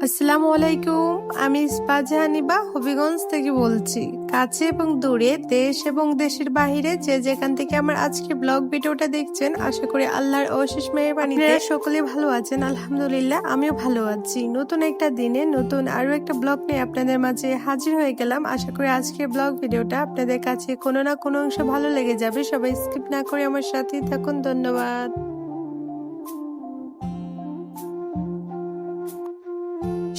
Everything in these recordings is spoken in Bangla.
আসসালামু আলাইকুম। আমি ইস্পাত হবিগঞ্জ থেকে বলছি। কাছে এবং দূরে, দেশ এবং দেশের বাহিরে যে যেখান থেকে আমার আজকে ব্লগ ভিডিওটা দেখছেন, আশা করি আল্লাহর অশেষ মেহেরবানিতে সকলে ভালো আছেন। আলহামদুলিল্লাহ, আমিও ভালো আছি। নতুন একটা দিনে নতুন আরো একটা ব্লগ নিয়ে আপনাদের মাঝে হাজির হয়ে গেলাম। আশা করি আজকের ব্লগ ভিডিওটা আপনাদের কাছে কোনো না কোনো অংশ ভালো লেগে যাবে। সবাই স্কিপ না করে আমার সাথেই থাকুন। ধন্যবাদ।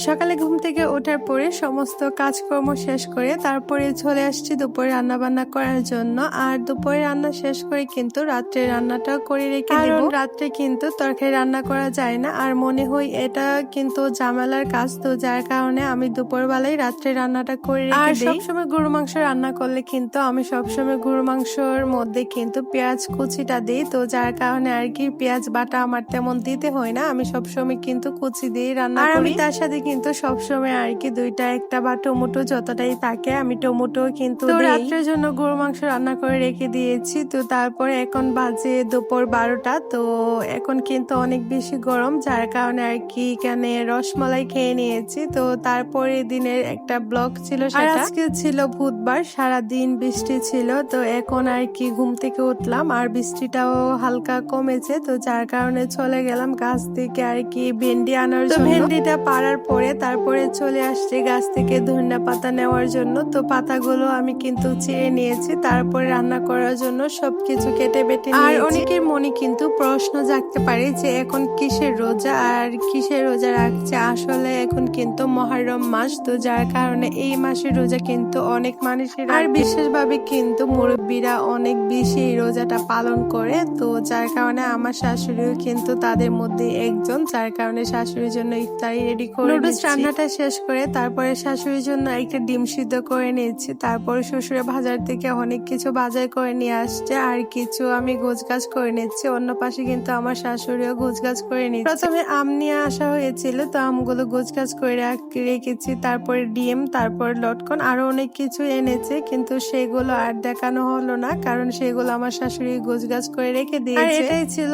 সকালে ঘুম থেকে ওঠার পরে সমস্ত কাজকর্ম শেষ করে তারপরে চলে আসছি দুপুরে রান্না বান্না করার জন্য। আর দুপুরে রান্না শেষ করে কিন্তু রাত্রে রান্নাটাও করে রেখে দিব। কারণ রাত্রে কিন্তু তরকারি রান্না করা যায় না, আর মনে হয় এটা কিন্তু ঝামেলার কাজ, তো যার কারণে আমি দুপুরবেলায় রাত্রে রান্নাটা করে রেখে দিই। সবসময় গরু মাংস রান্না করলে কিন্তু আমি সবসময় গরু মাংসর মধ্যে কিন্তু পেঁয়াজ কুচিটা দিই, তো যার কারণে আর কি পেঁয়াজ বাটা আমার তেমন দিতে হয় না। আমি সবসময় কিন্তু কুচি দিয়ে রান্না করি। আমি তার সাথে কিন্তু সবসময় আর কি দুইটা একটা বা টমেটো যতটাই থাকে আমি টমেটো কিন্তু রাত্রের জন্য গরু মাংস রান্না করে রেখে দিয়েছি। তো তারপরে এখন বাজে দুপুর 12টা। তো এখন কিন্তু অনেক বেশি গরম, যার কারণে আর কি এখানে রসমালাই খেয়ে নিয়েছি। তো তারপরে দিনের একটা ব্লগ ছিল, সেটা আজকে ছিল বুধবার, সারাদিন বৃষ্টি ছিল। তো এখন আর কি ঘুম থেকে উঠলাম আর বৃষ্টিটাও হালকা কমেছে, তো যার কারণে চলে গেলাম গাছ থেকে আর কি ভেন্ডি আনার জন্য। ভেন্ডিটা পাড়ার পরে তারপরে চলে আসছে গাছ থেকে ধনিয়া পাতা নেওয়ার জন্য। তো পাতাগুলো আমি কিন্তু চিড়ে নিয়েছি, তারপরে রান্না করার জন্য সবকিছু কেটে বেটে নিয়েছি। আর অনেকের মনে কিন্তু প্রশ্ন জাগতে পারে যে এখন কিসের রোজা আর কিসের রোজা রাখছে। আসলে এখন কিন্তু মহরম মাস, তো যার কারণে এই মাসের রোজা কিন্তু অনেক মানুষের আর বিশেষভাবে কিন্তু মুরব্বীরা অনেক বেশি এই রোজাটা পালন করে। তো যার কারণে আমার শাশুড়িও কিন্তু তাদের মধ্যে একজন, যার কারণে শাশুড়ির জন্য ইফতারি রেডি করে নুডলস রান্নাটা শেষ করে তারপরে শাশুড়ির জন্য একটা ডিম সিদ্ধ করে নিয়েছি। তারপরে শ্বশুরের বাজার থেকে অনেক কিছু বাজার করে নিয়ে আসছে, আর কিছু আমি গোছগাছ করে নিচ্ছি। অন্য পাশে কিন্তু আমার শাশুড়িও গোছগাছ করে নিচ্ছে। প্রথমে আম নিয়ে আসা হয়েছিল, তো আমগুলো গোছগাছ করে রেখেছি। তারপরে ডিম, তারপর লটকন, আরো অনেক কিছু এনেছে, কিন্তু সেগুলো আর দেখানো হলো না, কারণ সেগুলো আমার শাশুড়ি গোছগাছ করে রেখে দিয়েছে। আর এটাই ছিল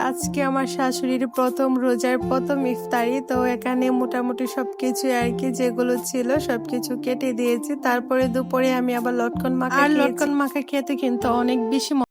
আজকে আমার শাশুড়ির প্রথম রোজার প্রথম ইফতারি। তো এখানে মোটামুটি সবকিছু আর কি যেগুলো ছিল সবকিছু কেটে দিয়েছি। তারপরে দুপুরে আমি আবার লটকন মাখা খেতে কিন্তু অনেক বেশি